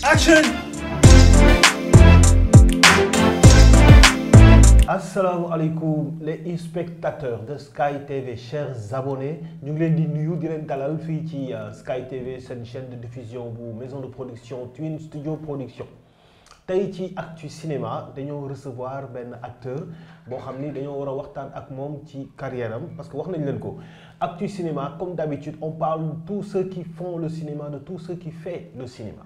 Action! Assalamu alaikum les spectateurs de Sky TV, chers abonnés, ñu ngi leen di nuyu di leen dalal fii ci Sky TV seen chaîne de diffusion bu maison de production Twin Studio Production. Tey ci Actu Cinéma dañoo recevoir benn acteur boo xam ni dañoo war a waxtaan ak moom ci carrière am parce que wax nañ leen ko Actu Cinéma comme d'habitude on parle de tous ceux qui font le cinéma, de tous ceux qui font le cinéma.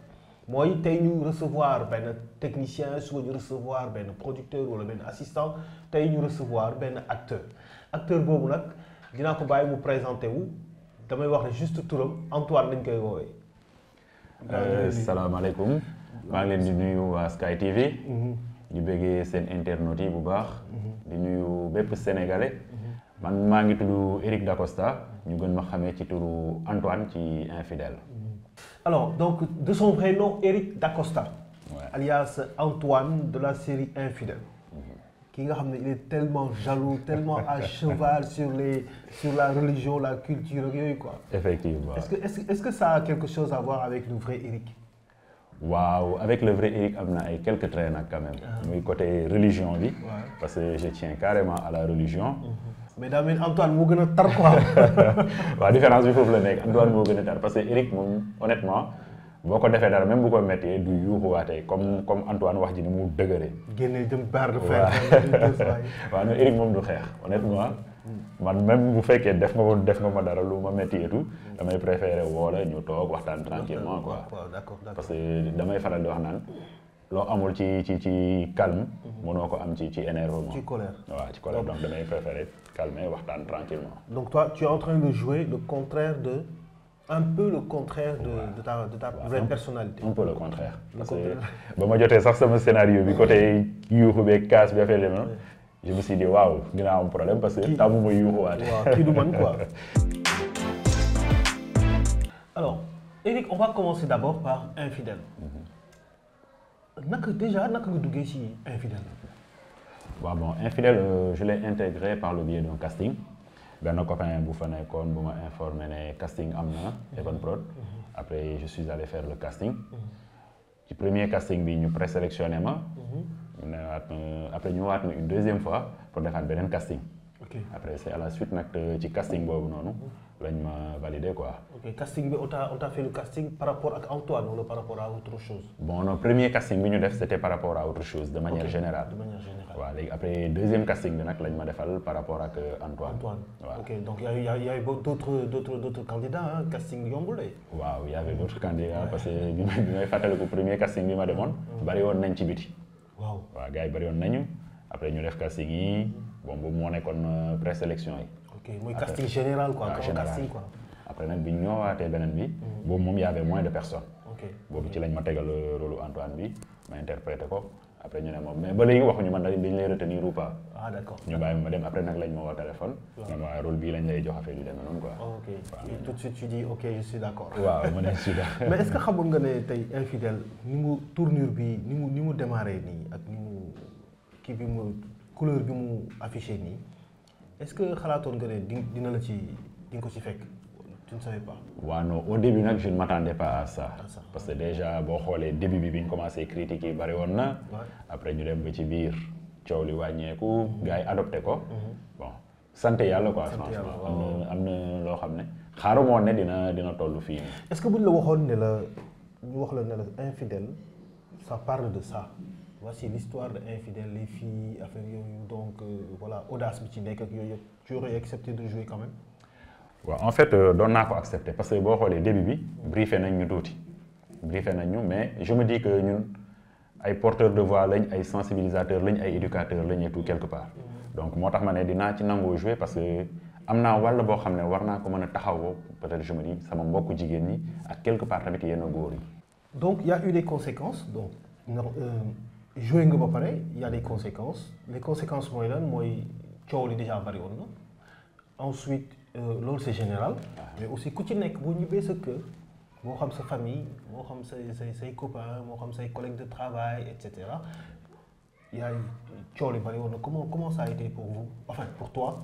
mooy tey ñu recevoir benn technicien suba ñu recevoir benn producteur wala benn assistant tey ñu recevoir benn acteur boobu nag dinaa ko bàyyi mu présenté wu damay wax ne juste turam Antoine lañ koy woowee. salaamaaleykum maa ngi leen di nuyu waa Sky TV. ñu bëggee seen internautes yi bu baax. di nuyu bépp sénégalais. man maa ngi tudd Eric Dacosta ñu gën ma xamee ci turu Antoine ci Infidèles. Alors, donc, de son vrai nom, Eric Dacosta, ouais. Alias Antoine de la série Infidèles. Il est tellement jaloux, tellement à cheval sur la religion, la culture, quoi. Effectivement. Est-ce que ça a quelque chose à voir avec le vrai Eric? Waaw, avec le vrai Eric, il y a quelques traits quand même. Oui, côté religion, oui, parce que je tiens carrément à la religion. Mais d'abord Antoine moo gën a tar quoi. waaw différence bi foofu la nekk Antoine moo gën a tar parce que Eric moom honnêtement boo ko defee dara même bu ko méttee du yuuxuwaatee comme Antoine wax ji ni mu dëgëree. génne jëm barre de fer. waaw non Eric moom du xeex honnêtement. man même bu fekkee def nga ma dara lu ma métti et tout damay préféré woo la ñu toog waxtaan tranquillement quoi. D'accord. parce que damay faral di wax naan. loo amul ci calme. mënoo ko am ci énervement. ci colère. waaw ci colère donc damay préférer calmer waxtaan tranquillement. Donc toi tu es en train de jouer le contraire de ta vraie personnalité. un peu le contraire. parce que ba ma jotee sax sama scénario bi côté yuuxu beeg kaas bi affaire demee je me suis dit waaw dina am problème parce que tàmmu ma yuuxuwaate. waaw kii du man quoi. Alors Eric, on va commencer d'abord par Infidèles. naka nga duggee ci Infidèles. waaw bon Infidèles je l'ai intégré par le biais d'un casting benn copain bu fa nekkoon bu ma informé ne casting am na Evan Prod. Après je suis allé faire le casting. ci premier casting bi ñu présélectionné ma. après ñu waat ma une deuxième fois pour defaat beneen casting. Après c'est à la suite nag ci casting boobu noonu lañ ma validé quoi. Ok, casting bi on t'a fait le casting par rapport ak Antoine wala par rapport à autre chose? Bon non premier casting bi ñu def c'était par rapport à autre chose de manière générale. De manière générale. waaw léegi après deuxième casting bi nag lañ ma defal par rapport ak Antoine. Waaw. Ok, donc il y avait d'autres candidats hein, casting bi yombul de. waaw il y avait d'autres candidats parce que bi may fàttaliku premier casting bi ma demoon. bari woon nañ ci biti. waaw gars yi bari woon nañu après ñu def casting yi. bon boobu moo nekkoon présélection yi. ok mooy casting général quoi. Casting quoi. après nag bi ñu ñëwaatee beneen bi. boobu moom y avait moins de personnes. ok boobu ci lañ ma tegal rôle Antoine bi ma interprété ko après ñu ne moom mais ba léegi waxuñu man dañ lay retenir ou pas. ah d'accord ñu bàyyi ma dem après nag lañ ma woo téléphone. waaw ma rôle bii lañ lay jox affaire yu demee noonu quoi. ok et tout de suite tu dis ok je suis d'accord. waaw ma ne suis d'accord. mais est-ce que xamoon nga ne tey Infidèles ni mu tournure bi ni mu démarré nii ak ni mu kii bi mu. couleur bi mu affiché nii est-ce que xalaatoon nga ne dina la ci di nga ko ci fekk tu ne savais pas. waaw non au début nag je ne m'attendais pas à ça. parce que déjà boo xoolee début bi ñu commencé critiquer bari woon na. après ñu dem ba ci biir coow li wàññeeku. gars yi adopté ko. bon sant yàlla quoi franchement am na loo xam ne xaaru moon ne dina toll fii nii. est-ce que buñ la waxoon ne la ñu wax la ne la Infidèles ça parle de ça. Voici l'histoire de Infidèles, les filles, affaire yooyu donc voilà audace bi ci nekk ak yooyu yëpp tu aurais accepté de jouer quand même. waaw en fait doon naa ko accepté parce que boo xoolee début bi briefé nañ ñu tuuti mais je me dis que ñun ay porteurs de voix lañ ay sensibilisateurs lañ ay éducateurs lañ et tout quelque part. donc moo tax ma ne dinaa ci nangoo jouer parce que am naa wàll boo xam ne war naa ko mën a taxawoo peut-être je me dis sama mbokku jigéen ñi ak quelque part tamit yenn góor yi. donc il y a eu des conséquences donc. joué nga ba pare il y a des conséquences les conséquences mooy lan mooy coow li déjà bari woon na ensuite loolu c'est général mais aussi ku ci nekk boo ñibbee sa kër moo xam sa famille moo xam say copains moo xam say collègues de travail et cetera yaay coow li bari woon na comment ça a été pour vous enfin pour toi.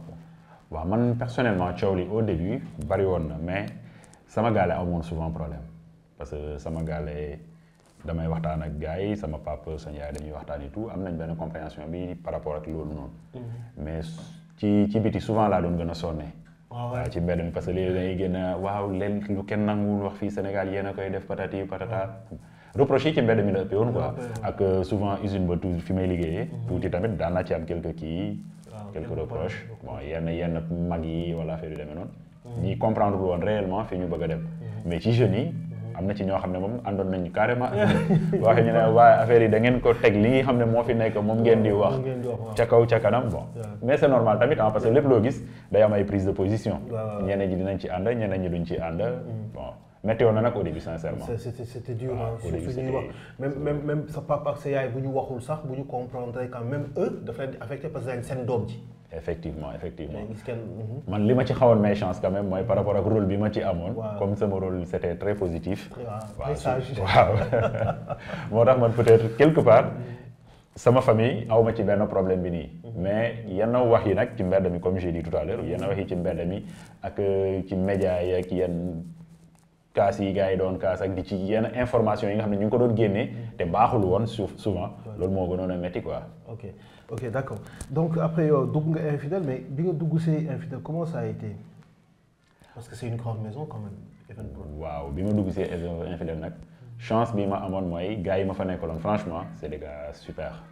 waaw man personnellement coow li au début bari woon na mais sama gaale amoon souvent problème parce que sama gaale damay waxtaan ak gars yi sama papa sama yaay dañuy waxtaan et tout am nañ benn compréhension bi par rapport ak loolu noonu. mais ci biti souvent laa doon gën a sonne. waaw ci mbedd mi parce que léegi dañuy gën a waaw leen lu kenn nanguwul wax fii Sénégal yéen a koy def patati patata. reproche yi ci mbedd mi la ëppee woon quoi ak souvent usine ba tout fi may liggéeyee. tuuti tamit daan naa ci am quelques kii. quelques reproches bon yenn mag yi wala affaire yu demee noonu. ñi comprendre woon réellement fi ñu bëgg a dem. mais ci jeunes yi. am na ci ñoo xam ne moom àndoon nañu carrément. waxe ñu ne waaye affaire yi da ngeen ko teg li nga xam ne moo fi nekk moom ngeen di wax. ca kaw ca kanam bon. mais c'est normal tamit parce que lépp loo gis day am ay prise de position. ñeneen ñi dinañ ci ànd ñeneen ñi duñ ci ànd bon. météo na nag au début sincèrement. c'était dur même sa papa ak sa yaay bu ñu waxul sax bu ñu comprendre quand même eux daf leen di affecté parce que dañ seen doom ji. effectivement man li ma ci xawoon may chance quand même mooy par rapport ak rôle bi ma ci amoon. comme sama rôle c'était très positif. waaw moo tax man peut-être quelque part sama famille aw ma ci benn problème bi nii. mais yenn wax yi nag ci mbedd mi comme j'ai dit tout à l'heure yenn wax yi ci mbedd mi ak ci média yi ak yenn. kaas yi gars yi doon kaas ak di ci yenn information yi nga xam ne ñu ngi ko doon génnee te baaxul woon souvent loolu moo gënoon a métti quoi. ok d'accord donc après yow dugg nga infidèle mais bi nga dugg see infidèle comment ça a été parce que c'est une grande maison quand même. waaw bi ma dugg see infidèle nag chance bi ma amoon mooy gars yi ma fa nekkaloon franchement c'est des gars super.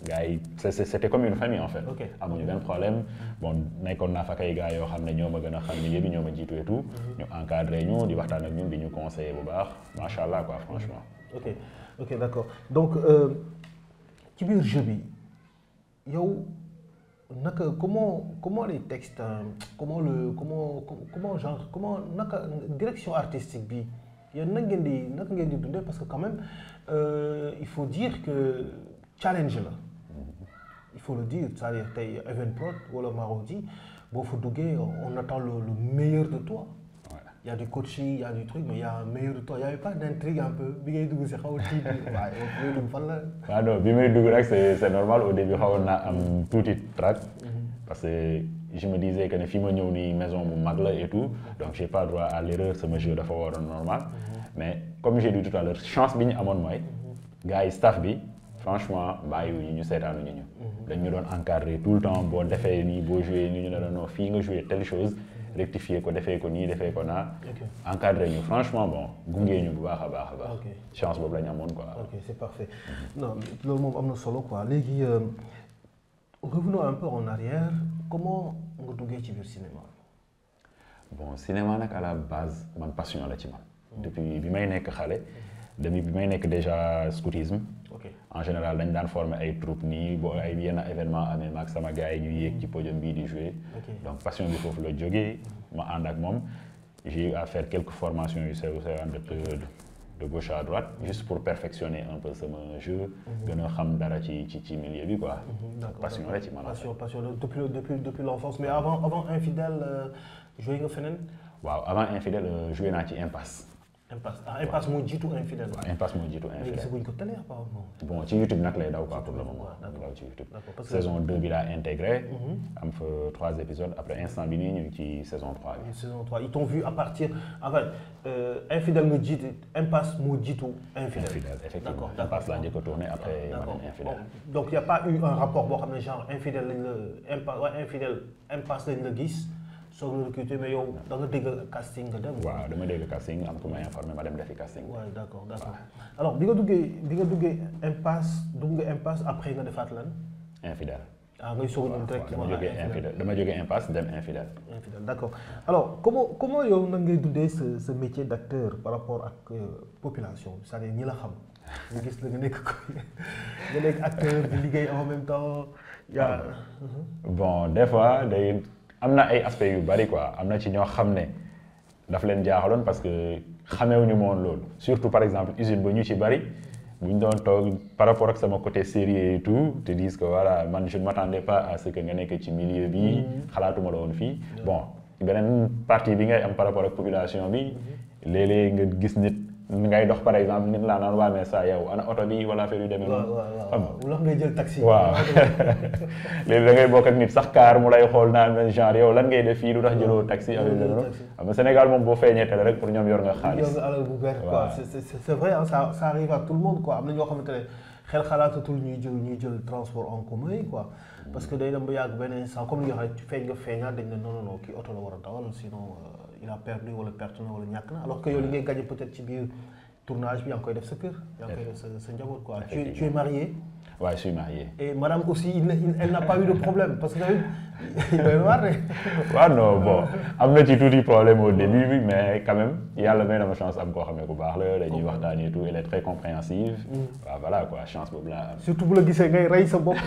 gars yi c'était comme une famille en fait. amuñu benn problème bon nekkoon naa fa kay gars yoo xam ne ñoo ma gën a xam milieu bi ñoo ma jiitu et tout. ñu encadré ñu di waxtaan ak ñun di ñu conseiller bu baax macha allah quoi franchement. ok d'accord donc ci biir jeu bi yow naka comment les textes comment naka direction artistique bi. yéen naka ngeen di dundee parce que quand même il faut dire que challenge la il faut le dire c'est-à-dire tey Evenprod wala Marodi boo fa duggee on attend le meilleur de toi. Il y a du coaching il y a du truc mais il y a un meilleur de toi il y avait pas d'intrigue un peu bi ngay dugg si xaw a tiit waaye dugg fan la. waaw non bi may dugg rek c'est normal au début xawoon naa am tuuti trac parce que je me disais que ne fii ma ñëw nii maison bu mag la et tout donc j'ai pas droit à l'erreur sama jeu dafa waroon normal mais comme j'ai dit tout à l'heure chance bi ñu amoon mooy gars yi staff bi franchement bàyyiwuñu ñu seetaanuñu ñu dañ ñu doon encadrer tout le temps boo defee nii boo joué nii ñu ne la non fii nga joué telle chose rectifier ko defee ko nii defee ko naa encadrer ñu franchement bon gungee ñu bu baax a baax a baax chance boobu la ñu amoon quoi. ok c'est parfait non loolu moom am na solo quoi léegi revenons un peu en arrière comment nga duggee ci biir cinéma. bon cinéma nag à la base man passion la ci man. depuis bi may nekk xale. bi may nekk déjà scoutisme. en général dañ daan former ay troupes nii boo ay yenn événement amee maag sama gars yi ñuy yéeg ci podium bii di jouer. donc passion bi foofu la jógee ma ànd ak moom j'ai eu à faire quelques formations yu sew de gauche à droite juste pour perfectionner un peu sama jeu. gën a xam dara ci milieu bi quoi. passion la ci man. passion depuis l'enfance mais avant infidèle joué nga feneen. waaw avant infidèle joué naa ci impasse. impasse moo jiitu infidèle. waaw impasse moo jiitu infidèle. mais gisaguñ ko télé apparemment. bon ci YouTube nag lay daw quoi pour le moment. daw ci YouTube. saison 2 bi laa intégré. am fa 3 épisodes après instant bi nii ñu ngi ci saison 3 bi. saison 3 ils t'ont vu à partir infidèle nga jiitu impasse moo jiitu infidèle. infidèle effectivement impasse laa njëkk a tourné après ma dem infidèle. donc y a pas eu un rapport boo xam ne genre infidèle lañ la impasse lañ la gis. soo ko recruté mais yow da nga dégg casting nga dem. waaw dama dégg casting am ku ma informé ma dem defi casting. waaw d'accord alors bi nga duggee impasse dugg nga impasse après nga defaat lan. infidèle. ngay soog a directement dama jógee impasse dem infidèle. d'accord alors comment yow nag ngay dundee ce métier d'acteur par rapport ak population c'est-à-dire ñi la xam ñu gis la nga nekk acteur di liggéey en même temps bon des fois day. am na ay aspects yu bari quoi am na ci ñoo xam ne daf leen jaaxaloon parce que xamewuñu moon loolu surtout par exemple usine ba ñu ci bari bu ñu doon toog par rapport ak sama côté sérieux et tout te disent que voilà man je ne m'attendais pas à ce que nga nekk ci milieu bi xalaatuma la woon fii bon beneen partie bi ngay am par rapport ak population bi léeg-léeg nga gis nit ngay dox par exemple nit laa naan waa mais ça yow ana oto bi wala affaire yu demee noonu. waaw ngay jël taxi. waaw léegi da ngay bokk ak nit sax kaar mu lay xool naan genre yow lan ngay def fii lu tax jëloo taxi affaire yu demee noonu. xam nga Sénégal moom boo feeñee tele rek pour ñoom yor nga xaalis. yor nga alal bu bëri quoi c'est vrai ça arrive à tout le monde quoi am na ñoo xamante ne xel xalaatatul ñuy jël transport en commun yi quoi. parce que day dem ba yàgg benn instant comme li nga xam ne feeñaat dañ ne non kii oto la war a dawal sinon il a perdu wala perte na wala ñàkk na alors que yow li ngay gagné peut-être ci biir tournage bi yaa ngi koy def sa kër. yaa ngi koy def sa njaboot quoi. tu es marié. Ouais, je suis marié. Et madame aussi, elle n'a pas eu de problème parce que il doit y avoir. Ouais, non, bon, am na ci tuuti problème au début, mais quand même, yàlla may na ma chance am koo xam ne ku baax la dañuy waxtaan et tout, elle est très compréhensive. Voilà quoi, chance boobu la. Surtout bu la gisee ngay rey sa bopp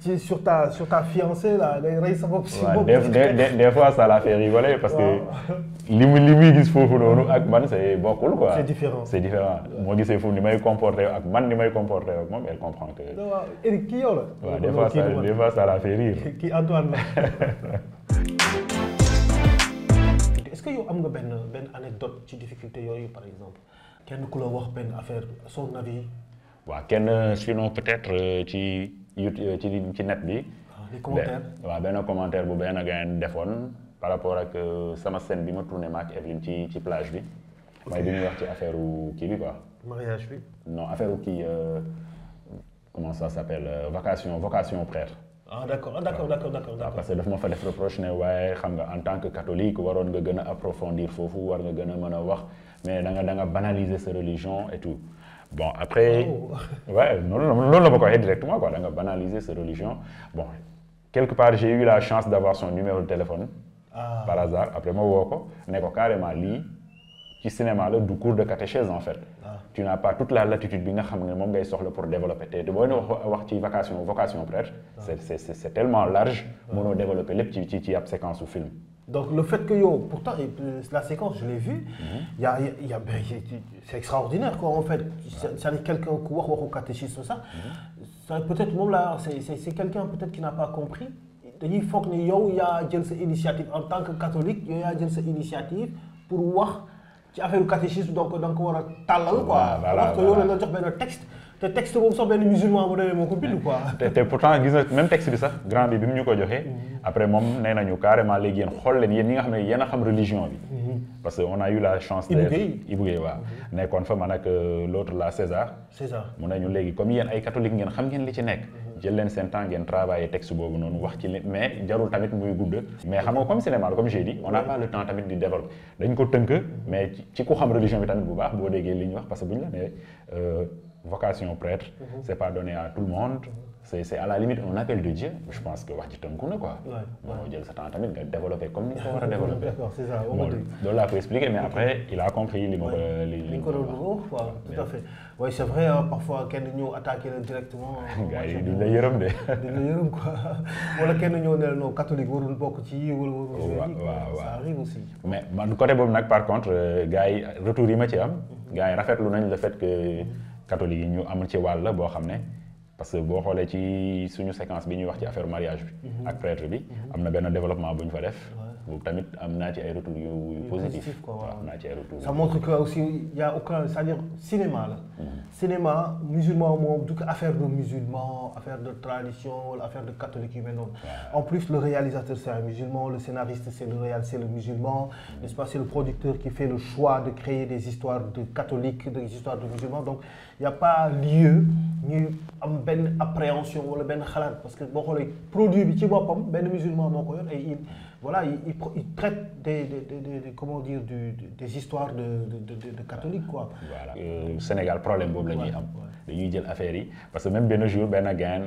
ci sur ta fiancée là, ngay rey sa bopp ci bopp. Des fois ça la fait rigoler parce que li muy gis foofu noonu ak man c'est bokkul quoi. C'est différent. C'est différent. Moo gisee foofu ni may comporter ak man ni may comporter ak moom elle comprend. waaw Eric kii yow la. waaw des fois ça la fait rire. kii Antoine la. est-ce que yow am nga benn anecdote ci difficulté yooyu par exemple kenn ku la wax benn affaire son avis. waaw kenn sinon peut-être ci YouTube ci net bi. les commentaires. waaw benn commentaire bu benn gars defoon par rapport ak sama scène bi ma tourné ma ak Evelyne ci plage bi. mooy bi ñuy wax ci affaire kii bi quoi. mariage bi. non affaire kii. Comment ça s'appelle vocation prêtre. Ah d'accord. Parce que daf ma fa def reproche ne waaye xam nga en tant que catholique waroon nga gën a approfondir foofu war nga gën a mën a wax mais da nga banaliser sa religion et tout. Bon après ouais noonu la ma ko waxee directement quoi da nga banaliser sa religion. Bon quelque part j'ai eu la chance d'avoir son numéro de téléphone. Par hasard après ma woo ko ne ko carrément lii ci cinéma la du cours de catéchèse en fait. Tu n'as pas toute la latitude bi nga xam ne moom ngay soxla pour développer te booy wax ci vocation prêtre. C'est tellement large. mënoo développer lépp ci ab séquence su film. Donc le fait que yow pourtant la séquence je l'ai vue. C'est extraordinaire quoi en fait. C'est quelqu'un ku wax waxu catéchisme sax. Peut-être moom là c'est quelqu'un peut-être qui n'a pas compris. dañuy foog ne yow yaa jël sa initiative en tant que catholique yow yaa jël sa initiative pour wax. ci affaire catéchisme donc da nga ko war a tàllal quoi. parce que yow la nga jox benn texte te texte boobu sax benn musulman bu demee moo ko bind quoi. te pourtant gis na même texte bi sax grand bi mu ñu ko joxee. après moom nee nañu carrément léegi yéen xool leen yéen ñi nga xam ne yéen a xam religion bi. parce que on a eu la chance. Ibou Guèye waaw. nekkoon fa man ak l'autre là César. mu ne ñu léegi comme yéen ay catholique ngeen xam ngeen li ci nekk. jël leen seen temps ngeen travailler texte boobu noonu wax ci li mais jarul tamit muy gudd. mais xam nga comme cinéma comme j'ai dit on n'a pas le temps tamit di développer dañ ko tënk mais ci ku xam religion bi tamit bu baax boo déggee li ñu wax parce que bu ñu la nee vocation prêtre. c'est pas donné à tout le monde. c'est à la limite un appel de Dieu je pense que wax ji tënku na quoi. moo jël sa temps tamit nga développer comme ni nga ko war a développer. D'accord c'est ça bon loolu laa ko expliquer mais après il a compris li ma ko li ko doon wax tout à fait. oui c'est vrai parfois kenn ñëw attaquer la directement. gars yi duñ la yërëm de. duñ la yërëm quoi wala kenn ñëw ne la non catholique warul bokk ci yi wala warul. waaw ça arrive aussi. mais man côté boobu nag par contre gars yi retour yi ma ci am. gars yi rafetlu nañ le fait que catholique yi ñu am ci wàll boo xam ne. parce que boo xoolee ci suñu séquence bi ñuy wax ci affaire mariage bi. ak prêtre bi. am na benn développement bu ñu fa def. boobu tamit am naa ci ay retours yu positif quoi waaw am naa ci ay retours. ça montre que aussi y a aucun c'est-à-dire cinéma la. cinéma musulman moom du ko affaire de musulman affaire de tradition wala affaire de catholique yu mel noonu. en plus le réalisateur c'est un musulman le scénariste c'est le musulman. n'est-ce pas c'est le producteur qui fait le choix de créer des histoires de catholiques des histoires de musulmans donc y a pas lieu ñuy am benn appréhension wala benn xalaat parce que boo xoolee produit bi ci boppam benn musulman moo ko yor et il traite des comment dire des histoires de catholiques quoi. voilà Sénégal problème boobu la ñuy am. dañuy jël affaire yi parce que même benn jour benn gain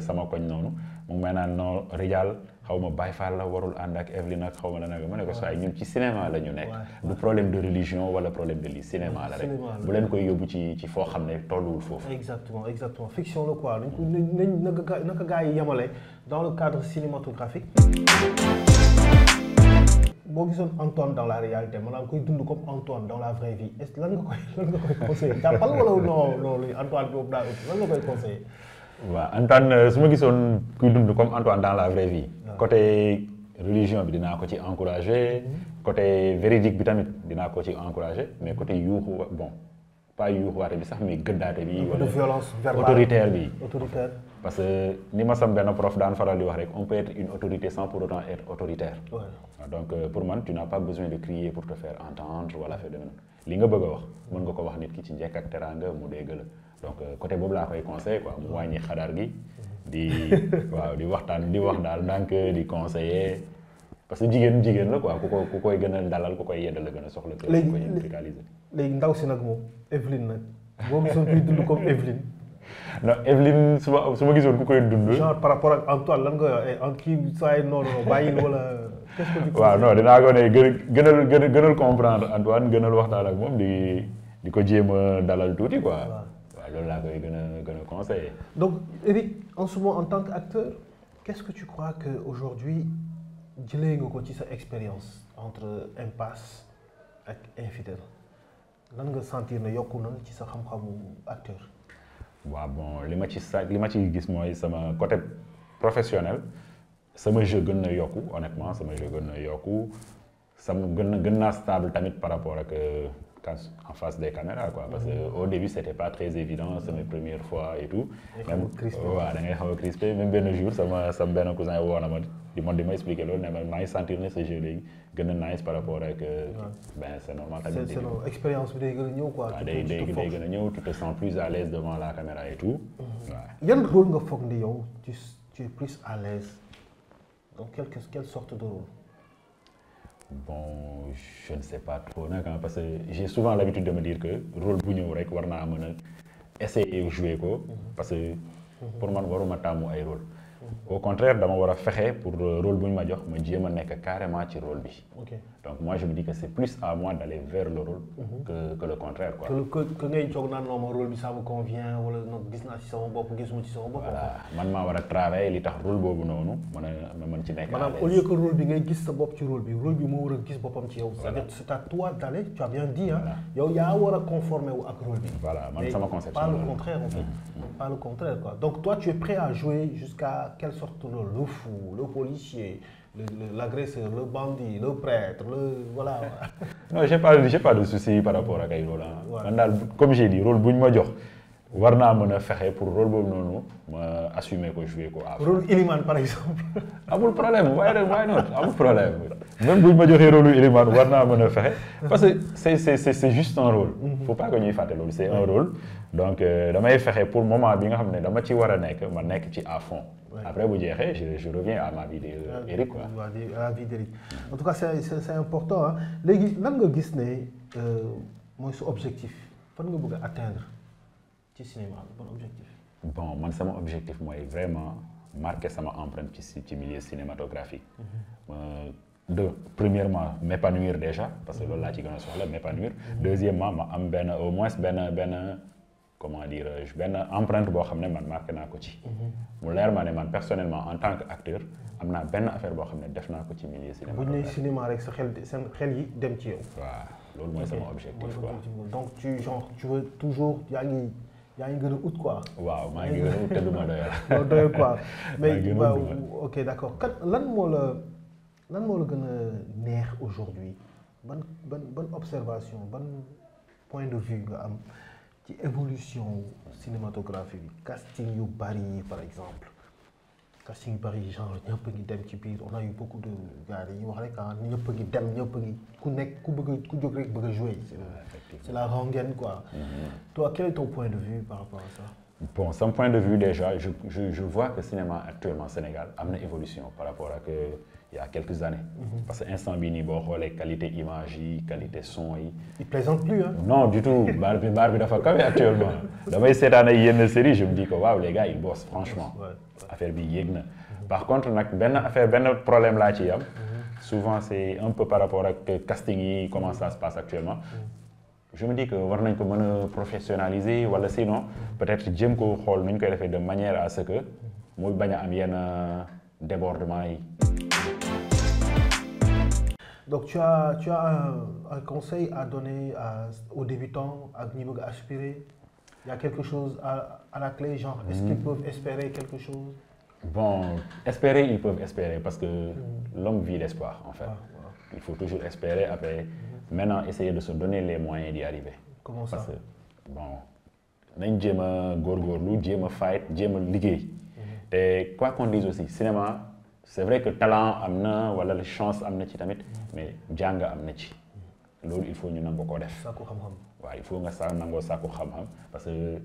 sama koñ noonu mu ngi may naan non Rijal xaw ma Baye Fall la warul ànd ak Evelyne ak xaw ma la nag ma ne ko saa ñun ci cinéma la ñu nekk. du problème de religion wala problème de lii cinéma la rek. bu leen koy yóbbu ci foo xam ne tolluwul foofu. exactement fiction la quoi naka gaa yi yemale dans le cadre cinématographique. boo gisoon Antoine dans la réalité maanaam koy dund comme Antoine dans la vraie vie est-ce que lan nga koy conseiller jàppal wala non Antoine boobu daa ëpp lan nga koy conseiller. waaw Antoine su ma gisoon kuy dund comme Antoine dans la vraie vie. côté religion bi dinaa ko ci encourager côté véridique bi tamit dinaa ko ci encourager mais côté yuuxu bon pas yuuxuwaate bi sax mais gëddaate bi de violence verbale autoritaire bi autoritaire parce que ni ma sam benn prof daan faral di wax rek on peut être une autorité sans pour autant être autoritaire donc pour man tu n'as pas besoin de crier pour te faire entendre wala fait demee li nga bëgg a wax mën nga ko wax nit ki ci njëkk ak teraanga mu dégg la donc côté boobu laa koy conseillé quoi mu wàññi xadaar gi di waaw di waxtaan di wax daal ndànk di conseiller parce que jigéen la quoi ku koy gën a dalal ku koy yeddal la gën a soxla que ku koy radicaliser léegi ndaw si nag moom Evelyne nag boo gisoon kuy dund comme Evelyne non Evelyne su ma gisoon ku koy dund genre par rapport ak Antoine lan nga wax kii saa yi noonu bàyyil wala qu'est-ce que tu waaw non dinaa ko ne gënal comprendre Antoine gënal waxtaan ak moom di ko jéem a dalal tuuti quoi waaw loolu laa koy gën a conseiller. Donc Eric en ce moment en tant qu'acteur qu'est-ce que tu crois que aujourd'hui jëlee nga ko ci sa expérience entre Impasse ak Infidèles lan nga sentir ne yokku na ci sa xam-xamu acteur. waaw bon li ma ci gis mooy sama côté professionnel sama jeu gën na yokku honnêtement sama jeu gën na yokku sama gën naa stable tamit par rapport ak en face des caméras quoi parce que au début c'était pas très évident c'est mes premières fois et tout. même waaw da ngay xaw a crispé même benn jour sama benn cousin woo na ma di ma expliquer loolu ne ma maa ngi sentir ne ce jeu léegi gën a nice par rapport ak ben c'est normal tamit. c'est expérience bi day gën a ñëw quoi. waaw day gën a ñëw tu te sens plus à l'aise devant la caméra et tout. waaw yan rôle nga foog ni yow tu es plus à l'aise dans quelle sorte de rôle. Bon, je ne sais pas trop nag parce que j'ai souvent l'habitude de me dire que rôle bu ñëw rek war naa mën a essayer jouer ko parce que pour man waruma tàmmu ay rôle au contraire dama war a fexe pour rôle bu ñu ma jox ma jéem a nekk carrément ci rôle bi. donc moi je me dis que c'est plus à moi d'aller vers le rôle que le contraire quoi. que ngay toog naan non ma rôle bi ça me convient wala non gis naa ci sama bopp gisuma ci sama bopp. voilà man maa war a travailler li tax rôle boobu noonu ma mën ci nekk. maanaam au lieu que rôle bi ngay gis sa bopp ci rôle bi moo war a gis boppam ci yow. c'est-à-dire c'est à toi d'aller tu as bien dit yow yaa war a conformer wu ak rôle bi. voilà man sama conception pas le contraire en fait. pas le contraire quoi donc toi tu es prêt à jouer jusqu'à quelle sorte de rôle le fou le policier. L'agresseur, le bandit, le prêtre, voilà. Non, j'ai pas de souci par rapport à ay rôle man daal comme j'ai dit rôle bu ñu ma jox war naa mën a fexe pour rôle boobu noonu ma assumer ko jouer ko. rôle Elimane par exemple. amul problème why not amul problème même bu ñu ma joxee rôle Elimane war naa mën a fexe parce que c'est juste un rôle. faut pas que ñuy fàtte loolu c'est un rôle donc damay fexe pour moment bi nga xam ne dama ci war a nekk ma nekk ci à fond. Après bu jeexee je reviens à ma vie d'Éric quoi. à la vie d'Éric en tout cas c'est important ah léegi lan nga gis ne mooy sa objectif fan nga bëgg a atteindre ci cinéma bon objectif. bon man sama objectif mooy vraiment marquer sama empreinte ci milieu cinématographique. Premièrement m'épanouir déjà parce que loolu laa ci gën a soxla m'épanouir. Deuxièmement ma am au moins benn comment dirais-je benn empreinte boo xam ne man marqué naa ko ci. mu leer ma ne man personnellement en tant qu'acteur am naa benn affaire boo xam ne def naa ko ci milieu cinéma. bu ñu nee cinéma rek seen xel yi dem ci yow. waaw loolu mooy sama objectif quoi. donc tu veux toujours yaa ngi gën a ut quoi. waaw maa ngi gën a ut te du ma doyal. doo doyal quoi mais ok d'accord lan moo la gën a neex aujourd'hui ban observation ban point de vue nga am. ci évolution cinématographique bi casting yu bari yi par exemple casting yu bari yi genre ñëpp a ngi dem ci biir on a eu beaucoup de gars yi wax rek ñëpp a ngi dem ñëpp a ngi ku jóg rek bëgg a jouer c'est la rengaine quoi. Toi quel est ton point de vue par rapport à ça. Bon sama point de vue déjà je vois que cinéma actuellement Sénégal am na évolution par rapport ak il y a quelques années. Parce que instant bii nii boo xoolee qualité image yi qualité son yi. il plaisante plus hein. Non du tout baar bi dafa kawe actuellement damay seetaan ay yenn série je me dis que waaw les gars ils bossent franchement. affaire bi yéeg na. Par contre nag benn problème laa ci am. Souvent c'est un peu par rapport ak casting yi comment ça se passe actuellement. Je me dis que war nañ ko mën a professionnaliser wala sinon peut-être jéem ko xool nu ñu koy defee de manière à ce que muy bañ a am yenn débordement yi. Donc tu as un conseil à donner aux débutants ak ñi bëgg a aspirer. Il y a quelque chose à la clé genre est-ce qu'ils peuvent espérer quelque chose. Bon, espérer, ils peuvent espérer parce que l'homme vit l'espoir en fait. Il faut toujours espérer, après, maintenant essayer de se donner les moyens d'y arriver. Comment ça? Parce que, bon, nañ jéem a góorgóorlu, jéem a fight, jéem a liggéey. Et quoi qu'on dise aussi, cinéma, c'est vrai que talent am na wala la chance am na ci tamit, mais jàng am na ci. Loolu il faut ñu nangoo ko def. Sàkku xam-xam. waaw il faut nga nangoo sàkku xam-xam parce que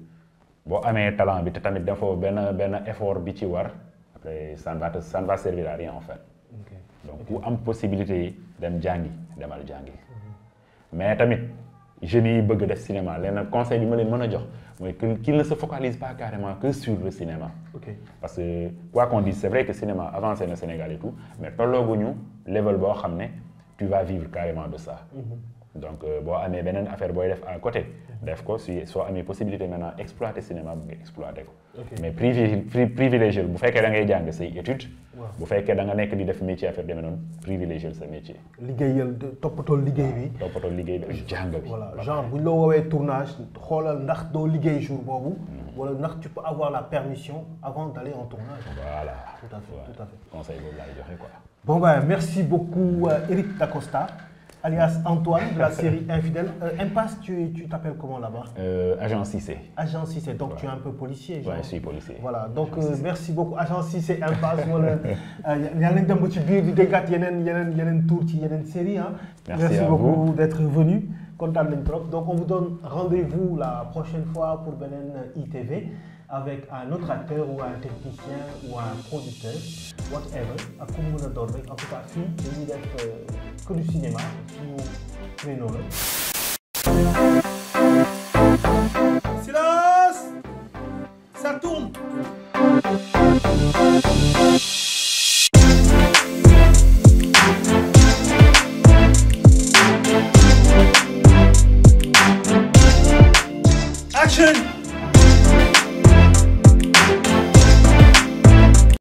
boo amee talent bi te tamit defoo benn effort bi ci war après ça ne va servir à rien en fait. Donc ku am possibilité yi dem jàngi demal jàngi. Mais tamit jeunes yi bëgg def cinéma lenn conseil bi ma leen mën a jox mooy qu'il ne se focalise pas carrément que sur le cinéma. Parce que quoi qu'on dise c'est vrai que cinéma avancé na Sénégal et tout mais tollooguñu level boo xam ne tu vas vivre carrément de ça. Donc boo amee beneen affaire booy def à côté def ko soo amee possibilité maintenant exploiter cinéma bu nga exploiter ko. Mais privilégier bu fekkee da ngay jàng say études. bu fekkee da nga nekk di def métier affaire demee noonu privilégier sa métier. liggéeyal toppatoo liggéey bi. toppatoo liggéey bi ak jàng bi. voilà genre bu ñu la woowee tournage xoolal ndax doo liggéey jour boobu. wala ndax tu peux avoir la permission avant d'aller en tournage. Voilà tout à fait tout à fait. conseil boobu laay joxe quoi. Bon ben merci beaucoup Eric Dacosta alias Antoine de la série Infidèles. Impasse, tu t'appelles comment là-bas? Agent Cissé. Agent Cissé, donc tu es un peu policier. Oui, je suis policier. Voilà, donc merci beaucoup. Agent Cissé, Impasse, voilà. Il y a un petit biir du dégât, il y a un tour, il y a une série. Hein. Merci beaucoup d'être venu. Content de trop. Donc on vous donne rendez-vous la prochaine fois pour Benen ITV avec un autre acteur ou un technicien ou un producteur, whatever. À comme vous le donnez. En tout cas, fille, dañuy def que du cinéma suñu créneau la. Silence! Ça tourne! Action!